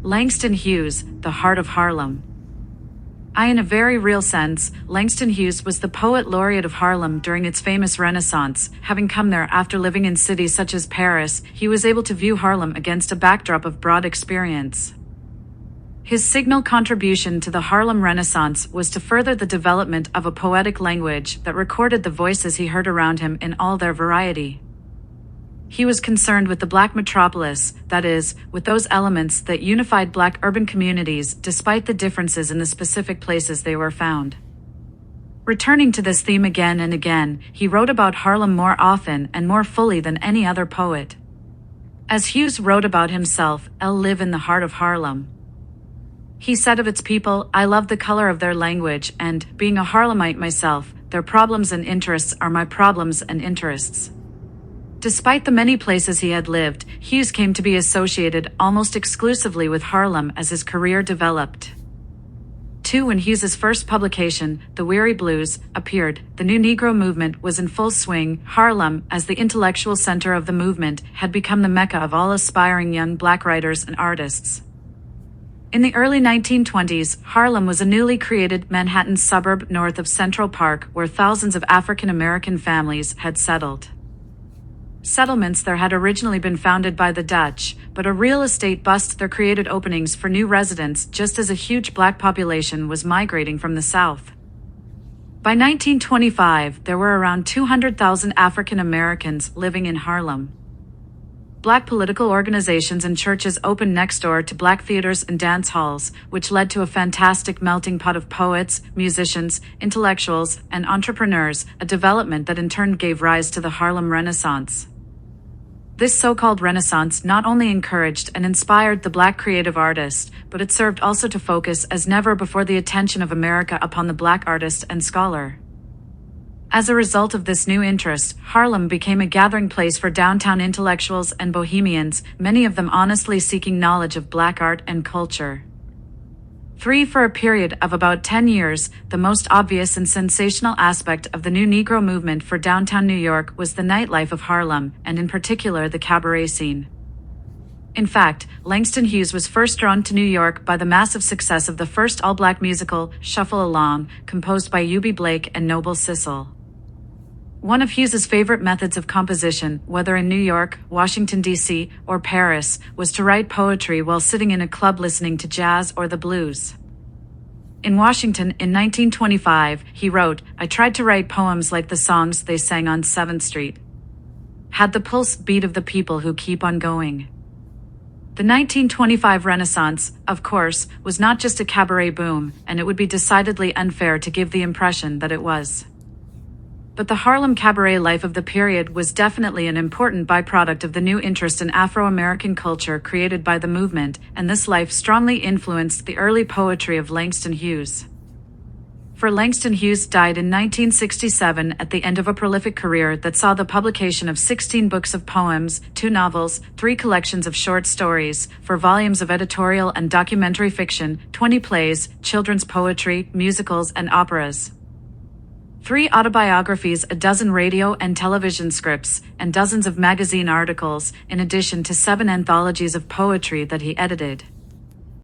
Langston Hughes, the Heart of Harlem. In a very real sense, Langston Hughes was the poet laureate of Harlem during its famous Renaissance. Having come there after living in cities such as Paris, he was able to view Harlem against a backdrop of broad experience. His signal contribution to the Harlem Renaissance was to further the development of a poetic language that recorded the voices he heard around him in all their variety. He was concerned with the Black metropolis, that is, with those elements that unified Black urban communities despite the differences in the specific places they were found. Returning to this theme again and again, he wrote about Harlem more often and more fully than any other poet. As Hughes wrote about himself, "I live in the heart of Harlem." He said of its people, "I love the color of their language and, being a Harlemite myself, their problems and interests are my problems and interests." Despite the many places he had lived, Hughes came to be associated almost exclusively with Harlem as his career developed. When Hughes's first publication, The Weary Blues, appeared, the new Negro movement was in full swing. Harlem, as the intellectual center of the movement, had become the mecca of all aspiring young Black writers and artists. In the early 1920s, Harlem was a newly created Manhattan suburb north of Central Park where thousands of African American families had settled. Settlements there had originally been founded by the Dutch, but a real estate bust there created openings for new residents just as a huge Black population was migrating from the South. By 1925, there were around 200,000 African Americans living in Harlem. Black political organizations and churches opened next door to Black theaters and dance halls, which led to a fantastic melting pot of poets, musicians, intellectuals, and entrepreneurs, a development that in turn gave rise to the Harlem Renaissance. This so-called Renaissance not only encouraged and inspired the Black creative artist, but it served also to focus as never before the attention of America upon the Black artist and scholar. As a result of this new interest, Harlem became a gathering place for downtown intellectuals and bohemians, many of them honestly seeking knowledge of Black art and culture. For a period of about 10 years, the most obvious and sensational aspect of the new Negro movement for downtown New York was the nightlife of Harlem, and in particular the cabaret scene. In fact, Langston Hughes was first drawn to New York by the massive success of the first all-Black musical, Shuffle Along, composed by Eubie Blake and Noble Sissle. One of Hughes's favorite methods of composition, whether in New York, Washington, D.C., or Paris, was to write poetry while sitting in a club listening to jazz or the blues. In Washington, in 1925, he wrote, "I tried to write poems like the songs they sang on 7th Street. Had the pulse beat of the people who keep on going." The 1925 Renaissance, of course, was not just a cabaret boom, and it would be decidedly unfair to give the impression that it was. But the Harlem cabaret life of the period was definitely an important byproduct of the new interest in Afro-American culture created by the movement, and this life strongly influenced the early poetry of Langston Hughes. For Langston Hughes died in 1967 at the end of a prolific career that saw the publication of 16 books of poems, 2 novels, 3 collections of short stories, 4 volumes of editorial and documentary fiction, 20 plays, children's poetry, musicals, and operas. 3 autobiographies, a dozen radio and television scripts, and dozens of magazine articles, in addition to 7 anthologies of poetry that he edited.